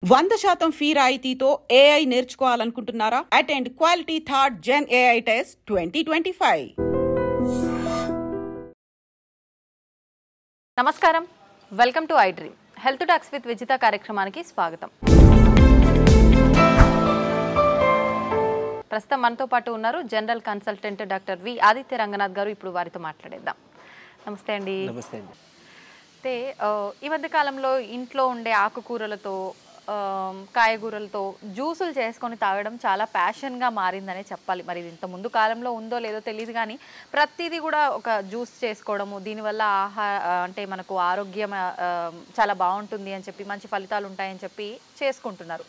100% fee రాయితీతో AI నేర్చుకోవాలనుకుంటున్నారా? Attend quality third gen AI test 2025. నమస్కారం, welcome to I dream. Health talks with Vijitha కార్యక్రమానికి స్వాగతం. ప్రస్తుతం మనతో పాటు ఉన్నారు general consultant doctor V Aditya Ranganath గారు. ఇప్పుడు వారితో మాట్లాడేద్దాం. నమస్తే అండి. నమస్తే అండి. అయితే ఈ మధ్య కాలంలో ఇంట్లో ఉండే ఆకుకూరలతో కాయగూరలతో జ్యూసులు చేసుకొని తాగడం చాలా ప్యాషన్గా మారిందనే చెప్పాలి. మరి ఇది ఇంత ముందు కాలంలో ఉందో లేదో తెలియదు, కానీ ప్రతిదీ కూడా ఒక జ్యూస్ చేసుకోవడము, దీనివల్ల అంటే మనకు ఆరోగ్యం చాలా బాగుంటుంది అని చెప్పి, మంచి ఫలితాలు ఉంటాయని చెప్పి చేసుకుంటున్నారు.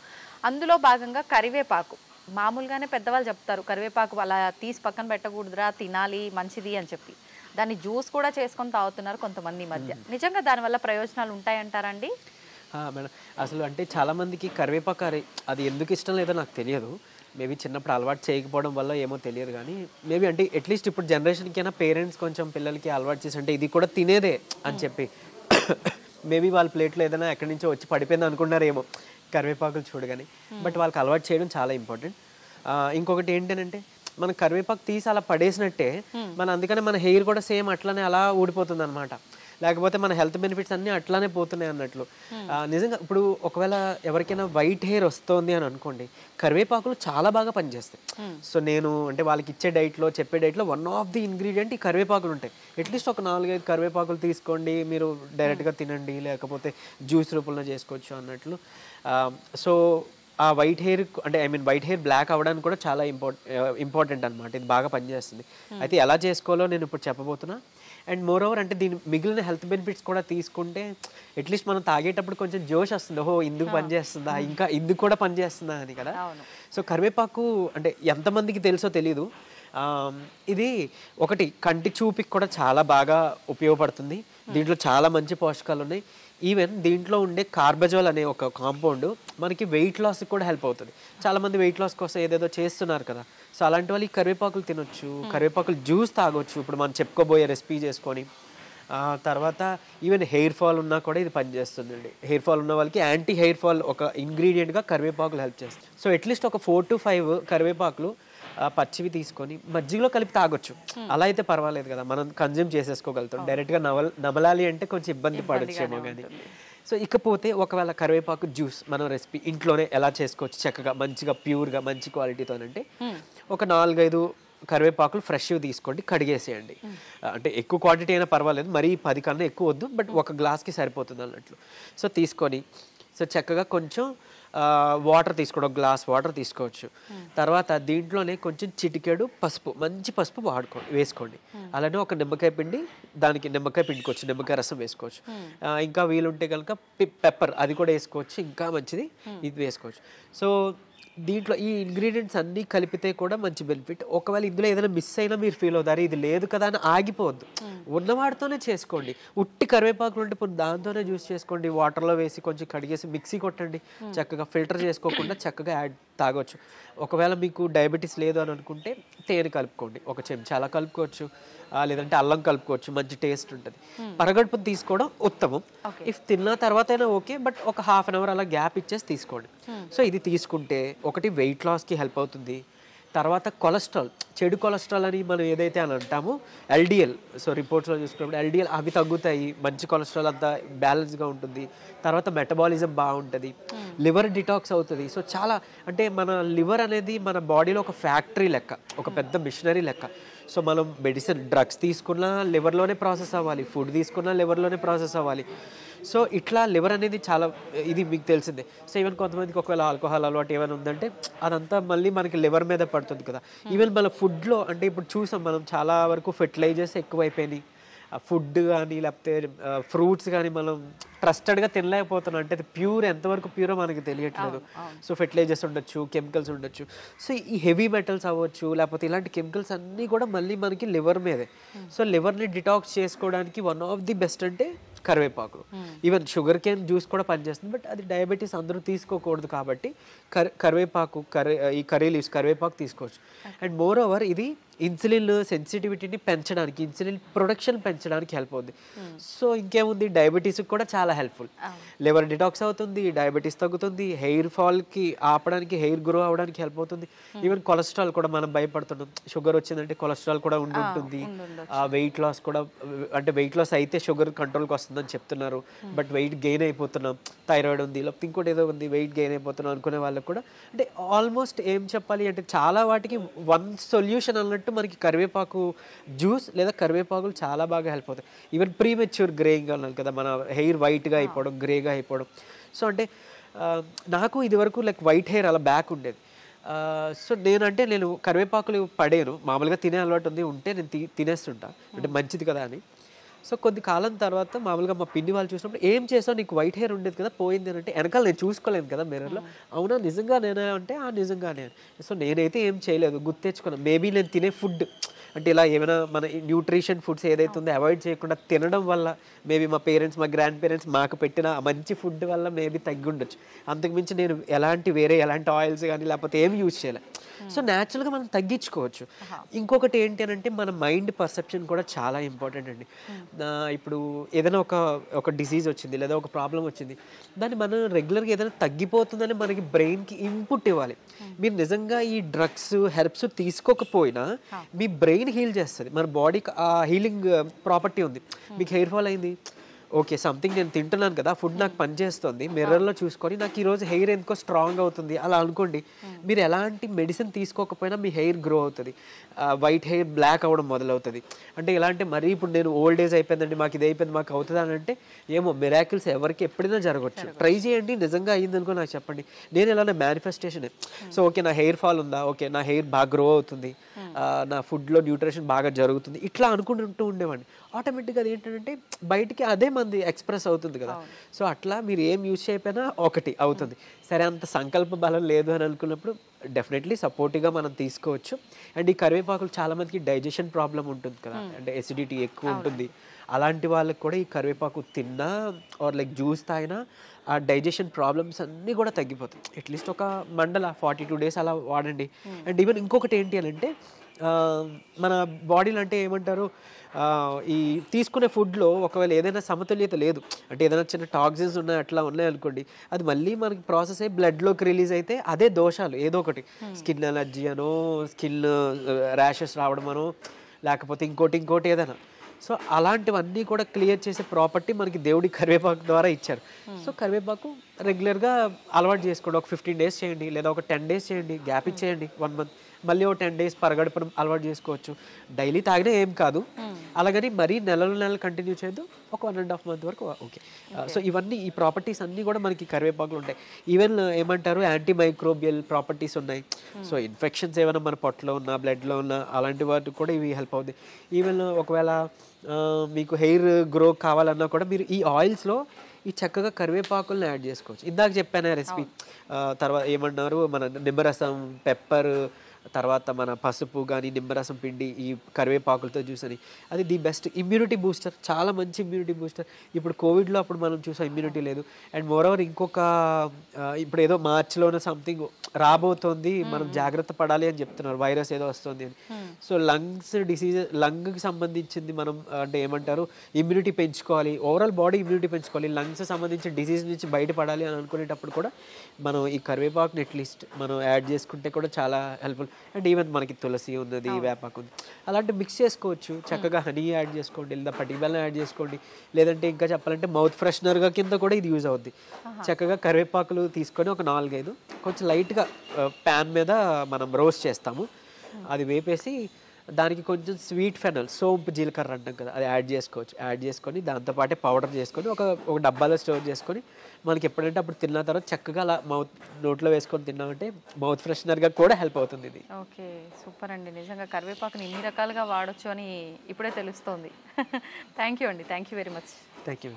అందులో భాగంగా కరివేపాకు, మామూలుగానే పెద్దవాళ్ళు చెప్తారు కరివేపాకు అలా తీసి పక్కన పెట్టకూడదురా, తినాలి, మంచిది అని చెప్పి. దాన్ని జ్యూస్ కూడా చేసుకొని తాగుతున్నారు కొంతమంది ఈ మధ్య. నిజంగా దానివల్ల ప్రయోజనాలు ఉంటాయంటారండి? మేడం, అసలు అంటే చాలామందికి కరివేపాకు అది ఎందుకు ఇష్టం లేదో నాకు తెలియదు. మేబీ చిన్నప్పుడు అలవాటు చేయకపోవడం వల్ల ఏమో తెలియదు, కానీ మేబీ అంటే అట్లీస్ట్ ఇప్పుడు జనరేషన్కైనా పేరెంట్స్ కొంచెం పిల్లలకి అలవాటు చేసి అంటే ఇది కూడా తినేదే అని చెప్పి మేబీ వాళ్ళ ప్లేట్లో ఏదైనా ఎక్కడి నుంచో వచ్చి పడిపోయింది అనుకున్నారేమో కరివేపాకులు చూడగానే. బట్ వాళ్ళకి అలవాటు చేయడం చాలా ఇంపార్టెంట్. ఇంకొకటి ఏంటంటే మనం కరివేపాకు తీసి అలా పడేసినట్టే అందుకనే మన హెయిర్ కూడా సేమ్ అట్లానే అలా ఊడిపోతుంది అనమాట. లేకపోతే మన హెల్త్ బెనిఫిట్స్ అన్నీ అట్లానే పోతున్నాయి అన్నట్లు. నిజంగా ఇప్పుడు ఒకవేళ ఎవరికైనా వైట్ హెయిర్ వస్తుంది అని అనుకోండి, కరివేపాకులు చాలా బాగా పనిచేస్తాయి. సో నేను అంటే వాళ్ళకి ఇచ్చే డైట్లో చెప్పే డైట్లో వన్ ఆఫ్ ది ఇంగ్రీడియంట్ ఈ కరివేపాకులు ఉంటాయి. అట్లీస్ట్ ఒక 4-5 కరివేపాకులు తీసుకోండి, మీరు డైరెక్ట్గా తినండి, లేకపోతే జ్యూస్ రూపంలో చేసుకోవచ్చు అన్నట్లు. సో ఆ వైట్ హెయిర్ అంటే వైట్ హెయిర్ బ్లాక్ అవ్వడానికి కూడా చాలా ఇంపార్టెంట్ అనమాట. ఇది బాగా పనిచేస్తుంది. అయితే ఎలా చేసుకోవాలో నేను ఇప్పుడు చెప్పబోతున్నా. అండ్ మోర్ ఓవర్ అంటే దీని మిగిలిన హెల్త్ బెనిఫిట్స్ కూడా తీసుకుంటే అట్లీస్ట్ మనం తాగేటప్పుడు కొంచెం జోష్ వస్తుంది, ఓహో ఇందుకు పనిచేస్తుందా, ఇంకా ఇందుకు కూడా పనిచేస్తుందా అని కదా. సో కరివేపాకు అంటే ఎంతమందికి తెలుసో తెలీదు. ఇది ఒకటి కంటి చూపుకి కూడా చాలా బాగా ఉపయోగపడుతుంది. దీంట్లో చాలా మంచి పోషకాలు ఉన్నాయి. ఈవెన్ దీంట్లో ఉండే కార్బజోల్ అనే ఒక కాంపౌండ్ మనకి వెయిట్ లాస్కి కూడా హెల్ప్ అవుతుంది. చాలామంది వెయిట్ లాస్ కోసం ఏదేదో చేస్తున్నారు కదా. సో అలాంటి వాళ్ళు ఈ కరివేపాకులు తినొచ్చు, కరివేపాకులు జ్యూస్ తాగొచ్చు. ఇప్పుడు మనం చెప్పుకోబోయే రెసిపీ చేసుకొని తర్వాత ఈవెన్ హెయిర్ ఫాల్ ఉన్నా కూడా ఇది పనిచేస్తుందండి. హెయిర్ ఫాల్ ఉన్న వాళ్ళకి యాంటీ హెయిర్ ఫాల్ ఒక ఇంగ్రీడియంట్గా కరివేపాకులు హెల్ప్ చేస్తుంది. సో అట్లీస్ట్ ఒక 4 to 5 కరివేపాకులు పచ్చివి తీసుకొని మజ్జిగలో కలిపి తాగొచ్చు. అలా అయితే పర్వాలేదు కదా, మనం కన్జ్యూమ్ చేసేసుకోగలుగుతాం. డైరెక్ట్గా నమలాలి అంటే కొంచెం ఇబ్బంది పడొచ్చేమో కానీ. సో ఇకపోతే ఒకవేళ కరివేపాకు జ్యూస్ మనం రెసిపీ ఇంట్లోనే ఎలా చేసుకోవచ్చు చక్కగా మంచిగా ప్యూర్గా మంచి క్వాలిటీతోనంటే, ఒక 4-5 కరివేపాకులు ఫ్రెష్వి తీసుకోండి, కడిగేసేయండి. అంటే ఎక్కువ క్వాంటిటీ అయినా పర్వాలేదు, మరీ 10 కన్నా ఎక్కువ వద్దు, బట్ ఒక గ్లాస్కి సరిపోతుంది అన్నట్లు. సో తీసుకొని సో చక్కగా కొంచెం వాటర్ తీసుకోండి, ఒక గ్లాస్ వాటర్ తీసుకోవచ్చు. తర్వాత దీంట్లోనే కొంచెం చిటికెడు పసుపు, మంచి పసుపు వేసుకోండి. అలానే ఒక నిమ్మకాయ పిండి, దానికి నిమ్మకాయ పిండుకోవచ్చు, నిమ్మకాయ రసం వేసుకోవచ్చు. ఇంకా వీలుంటే కనుక పెప్పర్ అది కూడా వేసుకోవచ్చు, ఇంకా మంచిది ఇది వేసుకోవచ్చు. సో దీంట్లో ఈ ఇంగ్రీడియంట్స్ అన్నీ కలిపితే కూడా మంచి బెనిఫిట్. ఒకవేళ ఇందులో ఏదైనా మిస్ అయినా మీరు ఫీల్ అవుతారు, ఇది లేదు కదా అని ఆగిపోవద్దు, ఉన్నవాడితోనే చేసుకోండి. ఉట్టి కరివేపాకులు ఉంటే ఇప్పుడు దాంతోనే జ్యూస్ చేసుకోండి, వాటర్లో వేసి కొంచెం కడిగేసి మిక్సీ కొట్టండి, చక్కగా ఫిల్టర్ చేసుకోకుండా చక్కగా తాగొచ్చు. ఒకవేళ మీకు డయాబెటీస్ లేదు అని అనుకుంటే తేనె కలుపుకోండి, ఒక చెంచా అలా కలుపుకోవచ్చు, లేదంటే అల్లం కలుపుకోవచ్చు, మంచి టేస్ట్ ఉంటుంది. పరగడుపుని తీసుకోవడం ఉత్తమం. ఇఫ్ తిన్న తర్వాత అయినా ఓకే, బట్ ఒక 1/2 hour అలా గ్యాప్ ఇచ్చేసి తీసుకోండి. సో ఇది తీసుకుంటే ఒకటి వెయిట్ లాస్కి హెల్ప్ అవుతుంది. తర్వాత కొలెస్ట్రాల్, చెడు కొలెస్ట్రాల్ అని మనం ఏదైతే అని అంటామో LDL, సో రిపోర్ట్స్లో చూసుకున్నప్పుడు LDL అవి తగ్గుతాయి, మంచి కొలెస్ట్రాల్ అంతా బ్యాలెన్స్గా ఉంటుంది. తర్వాత మెటబాలిజం బాగుంటుంది, లివర్ డిటాక్స్ అవుతుంది. సో చాలా అంటే మన లివర్ అనేది మన బాడీలో ఒక ఫ్యాక్టరీ లెక్క, ఒక పెద్ద మిషనరీ లెక్క. సో మనం మెడిసిన్ డ్రగ్స్ తీసుకున్నా లివర్లోనే ప్రాసెస్ అవ్వాలి, ఫుడ్ తీసుకున్నా లివర్లోనే ప్రాసెస్ అవ్వాలి. సో ఇట్లా లివర్ అనేది చాలా ఇది మీకు తెలిసిందే. సో ఈవెన్ కొంతమందికి ఒకవేళ ఆల్కహాల్ అలవాటు ఏమైనా ఉందంటే అదంతా మళ్ళీ మనకి లివర్ మీద పడుతుంది కదా. ఈవెన్ మన ఫుడ్లో అంటే ఇప్పుడు చూసాం మనం చాలా వరకు ఫెర్టిలైజర్స్ ఎక్కువైపోయినాయి. ఫుడ్ కానీ లేకపోతే ఫ్రూట్స్ కానీ మనం ట్రస్టెడ్గా తినలేకపోతున్నాం. అంటే అది ప్యూర్, ఎంతవరకు ప్యూరో మనకి తెలియట్లేదు. సో ఫెర్టిలైజర్స్ ఉండొచ్చు, కెమికల్స్ ఉండొచ్చు. సో ఈ హెవీ మెటల్స్ అవ్వచ్చు, లేకపోతే ఇలాంటి కెమికల్స్ అన్నీ కూడా మళ్ళీ మనకి లివర్ మీదే. సో లివర్ని డిటాక్స్ చేసుకోవడానికి వన్ ఆఫ్ ది బెస్ట్ అంటే కరివేపాకులు. ఈవెన్ షుగర్ కేన్ జ్యూస్ కూడా పనిచేస్తుంది, బట్ అది డయాబెటీస్ అందరూ తీసుకోకూడదు కాబట్టి కరివేపాకు ఈ కర్రీ లీవ్స్ కరివేపాకు తీసుకోవచ్చు. అండ్ మోర్ ఓవర్ ఇది ఇన్సులిన్ సెన్సిటివిటీని పెంచడానికి, ఇన్సులిన్ ప్రొడక్షన్ పెంచడానికి హెల్ప్ అవుతుంది. సో ఇంకేముంది, డయాబెటీస్కి కూడా చాలా హెల్ప్ఫుల్. లివర్ డిటాక్స్ అవుతుంది, డయాబెటీస్ తగ్గుతుంది, హెయిర్ ఫాల్కి ఆపడానికి, హెయిర్ గ్రో అవడానికి హెల్ప్ అవుతుంది. ఈవెన్ కొలెస్ట్రాల్ కూడా మనం భయపడుతున్నాం, షుగర్ వచ్చిందంటే కొలెస్ట్రాల్ కూడా ఉంటుంది. వెయిట్ లాస్ కూడా, అంటే వెయిట్ లాస్ అయితే షుగర్ కంట్రోల్కి వస్తుందని చెప్తున్నారు, బట్ వెయిట్ గెయిన్ అయిపోతున్నాం, థైరాయిడ్ ఉంది, లేకపోతే ఇంకోటి ఏదో ఉంది, వెయిట్ గెయిన్ అయిపోతున్నాం అనుకునే వాళ్ళకి కూడా, అంటే ఆల్మోస్ట్ ఏం చెప్పాలి అంటే చాలా వాటికి వన్ సొల్యూషన్ అన్నట్టు మనకి కరివేపాకు జ్యూస్ లేదా కరివేపాకులు చాలా బాగా హెల్ప్ అవుతాయి. ఈవెన్ ప్రీమెచ్యూర్ గ్రేయింగ్ అన్నాను కదా, మన హెయిర్ వైట్గా అయిపోవడం, గ్రేగా అయిపోవడం. సో అంటే నాకు ఇది వరకు లైక్ వైట్ హెయిర్ అలా బ్యాక్ ఉండేది. సో నేను కరివేపాకులు పడేను, మామూలుగా తినే అలవాటు ఉంటే నేను తినేస్తుంటా, అంటే మంచిది కదా అని. సో కొద్ది కాలం తర్వాత మామూలుగా మా పిన్ని వాళ్ళు చూసినప్పుడు, ఏం చేసావు, నీకు వైట్ హెయిర్ ఉండేది కదా పోయింది అంటే, వెనకాల నేను చూసుకోలేను కదా మిర్రర్లో, అవునా నిజంగా నేనే అంటే నిజంగానే. సో నేనైతే ఏం చేయలేదు, గుర్తు తెచ్చుకున్నాను. మేబీ నేను తినే ఫుడ్ అంటే ఇలా ఏమైనా మన న్యూట్రిషన్ ఫుడ్స్ ఏదైతే ఉందో అవాయిడ్ చేయకుండా తినడం వల్ల, మేబీ మా పేరెంట్స్, మా గ్రాండ్ పేరెంట్స్ మాకు పెట్టిన మంచి ఫుడ్ వల్ల మేబీ తగ్గి ఉండొచ్చు. అంతకుమించి నేను ఎలాంటి ఆయిల్స్ కానీ లేకపోతే ఏమి యూజ్ చేయలే. సో న్యాచురల్గా మనం తగ్గించుకోవచ్చు. ఇంకొకటి ఏంటి అని అంటే, మన మైండ్ పర్సెప్షన్ కూడా చాలా ఇంపార్టెంట్ అండి. ఇప్పుడు ఏదైనా ఒక డిసీజ్ వచ్చింది లేదా ఒక ప్రాబ్లం వచ్చింది, దాన్ని మనం రెగ్యులర్గా ఏదైనా తగ్గిపోతుందని మనకి బ్రెయిన్కి ఇన్పుట్ ఇవ్వాలి. మీరు నిజంగా ఈ డ్రగ్స్, హెర్బ్స్ తీసుకోకపోయినా మీ బ్రెయిన్ హీల్ చేస్తుంది. మన బాడీకి ఆ హీలింగ్ ప్రాపర్టీ ఉంది. మీకు హెయిర్ ఫాల్ అయింది, ఓకే సంథింగ్ నేను తింటున్నాను కదా, ఫుడ్ నాకు పనిచేస్తుంది, మిర్రర్లో చూసుకొని నాకు ఈరోజు హెయిర్ ఎందుకో స్ట్రాంగ్ అవుతుంది అలా అనుకోండి. మీరు ఎలాంటి మెడిసిన్ తీసుకోకపోయినా మీ హెయిర్ గ్రో అవుతుంది, వైట్ హెయిర్ బ్లాక్ అవ్వడం మొదలవుతుంది. అంటే ఎలా అంటే, మరీ ఇప్పుడు నేను ఓల్డ్ ఏజ్ అయిపోయిందండి, మాకు ఇది అయిపోయింది, మాకు అవుతుంది అని అంటే ఏమో, మిరాకిల్స్ ఎవరికి ఎప్పుడైనా జరగవచ్చు. ట్రై చేయండి, నిజంగా అయ్యిందనుకో నాకు చెప్పండి. నేను ఎలా మేనిఫెస్టేషనే. సో ఓకే నా హెయిర్ ఫాల్ ఉందా, ఓకే నా హెయిర్ బాగా గ్రో అవుతుంది, నా ఫుడ్లో న్యూట్రిషన్ బాగా జరుగుతుంది, ఇట్లా అనుకుంటూ ఉండేవాడిని. ఆటోమేటిక్గా అది ఏంటంటే బయటికి అదే మంది ఎక్స్ప్రెస్ అవుతుంది కదా. సో అట్లా మీరు ఏం యూజ్ చేయకపోయినా ఒకటి అవుతుంది. సరే అంత సంకల్ప బలం లేదు అని అనుకున్నప్పుడు డెఫినెట్లీ సపోర్టివ్గా మనం తీసుకోవచ్చు. అండ్ ఈ కరివేపాకులు చాలామందికి డైజెషన్ ప్రాబ్లం ఉంటుంది కదా, అంటే ఎసిడిటీ ఎక్కువ ఉంటుంది. అలాంటి వాళ్ళకి కూడా ఈ కరివేపాకు తిన్నా ఆర్ లైక్ జ్యూస్ తాగినా ఆ డైజెషన్ ప్రాబ్లమ్స్ అన్నీ కూడా తగ్గిపోతాయి. అట్లీస్ట్ ఒక 42 days అలా వాడండి. అండ్ ఈవెన్ ఇంకొకటి ఏంటి అని అంటే, మన బాడీలో అంటే ఏమంటారు, ఈ తీసుకునే ఫుడ్లో ఒకవేళ ఏదైనా సమతుల్యత లేదు అంటే, ఏదైనా చిన్న టాక్సిన్స్ ఉన్నాయి అట్లా ఉన్నాయనుకోండి, అది మళ్ళీ మనకి ప్రాసెస్ అయ్యి బ్లడ్లోకి రిలీజ్ అయితే అదే దోషాలు, ఏదో ఒకటి స్కిన్ ఎలర్జీ అనో, స్కిన్ ర్యాషెస్ రావడం అనో, లేకపోతే ఇంకోటి ఏదైనా. సో అలాంటివన్నీ కూడా క్లియర్ చేసే ప్రాపర్టీ మనకి దేవుడి కరివేపాకు ద్వారా ఇచ్చారు. సో కరివేపాకు రెగ్యులర్గా అలవాటు చేసుకోండి. ఒక 15 days చేయండి, లేదా ఒక 10 days చేయండి, గ్యాప్ ఇచ్చేయండి 1 month, మళ్ళీ ఒక 10 days పరగడపడం అలవాటు చేసుకోవచ్చు. డైలీ తాగినా ఏం కాదు, అలాగని మరీ నెలలు కంటిన్యూ చేయొద్దు. ఒక 1.5 month వరకు ఓకే. సో ఇవన్నీ, ఈ ప్రాపర్టీస్ అన్నీ కూడా మనకి కరివేపాకులు ఉంటాయి. ఈవెన్ ఏమంటారు, యాంటీ మైక్రోబియల్ ప్రాపర్టీస్ ఉన్నాయి. సో ఇన్ఫెక్షన్స్ ఏమైనా మన పొట్టలో ఉన్నా, బ్లడ్లో ఉన్నా, అలాంటి వాటికి కూడా ఇవి హెల్ప్ అవుతాయి. ఈవెన్ ఒకవేళ మీకు హెయిర్ గ్రో కావాలన్నా కూడా మీరు ఈ ఆయిల్స్లో ఈ చక్కగా కరివేపాకులను యాడ్ చేసుకోవచ్చు. ఇందాక చెప్పాను రెసిపీ. తర్వాత ఏమన్నారు, మన నిమ్మరసం, పెప్పర్, తర్వాత మన పసుపు కానీ, నిమ్మరసం పిండి, ఈ కరివేపాకులతో జ్యూస్ అని, అది ది బెస్ట్ ఇమ్యూనిటీ బూస్టర్, చాలా మంచి ఇమ్యూనిటీ బూస్టర్. ఇప్పుడు కోవిడ్లో అప్పుడు మనం చూసాం ఇమ్యూనిటీ లేదు. అండ్ మోరోవర్ ఇంకొక, ఇప్పుడు ఏదో మార్చిలోనే సంథింగ్ రాబోతోంది, మనం జాగ్రత్త పడాలి అని చెప్తున్నారు, వైరస్ ఏదో వస్తుంది అని. సో లంగ్స్ డిసీజ్, లంగ్కి సంబంధించింది మనం అంటే ఏమంటారు, ఇమ్యూనిటీ పెంచుకోవాలి, ఓవరాల్ బాడీ ఇమ్యూనిటీ పెంచుకోవాలి, లంగ్స్ సంబంధించిన డిసీజ్ నుంచి బయటపడాలి అని అనుకునేటప్పుడు కూడా మనం ఈ కరివేపాకుని అట్లీస్ట్ మనం యాడ్ చేసుకుంటే కూడా చాలా హెల్ప్ఫుల్. అండ్ ఈవెన్ మనకి తులసి ఉన్నది, వేపాకు ఉంది, అలాంటి మిక్స్ చేసుకోవచ్చు. చక్కగా హనీ యాడ్ చేసుకోండి, లేదా పటిక బెల్లం యాడ్ చేసుకోండి, లేదంటే ఇంకా చెప్పాలంటే మౌత్ ఫ్రెషనర్గా కింద కూడా ఇది యూజ్ అవుద్ది. చక్కగా కరివేపాకులు తీసుకొని ఒక 4-5 కొంచెం లైట్గా ప్యాన్ మీద మనం రోస్ట్ చేస్తాము, అది వేపేసి దానికి కొంచెం స్వీట్ ఫెనల్, సోంపు, జీలకర్ర అంటాం కదా, అది యాడ్ చేసుకోవచ్చు. యాడ్ చేసుకొని దాంతోపాటే పౌడర్ చేసుకొని ఒక డబ్బాలో స్టోర్ చేసుకొని మనకి ఎప్పుడంటే అప్పుడు తిన్న తర్వాత చక్కగా అలా నోట్లో వేసుకొని తిన్నామంటే మౌత్ ఫ్రెషనర్గా కూడా హెల్ప్ అవుతుంది ఇది. ఓకే, సూపర్ అండి. నిజంగా కరివేపాకుని ఇన్ని రకాలుగా వాడచ్చు అని ఇప్పుడే తెలుస్తోంది. థ్యాంక్ యూ అండి, thank you very much. Thank you.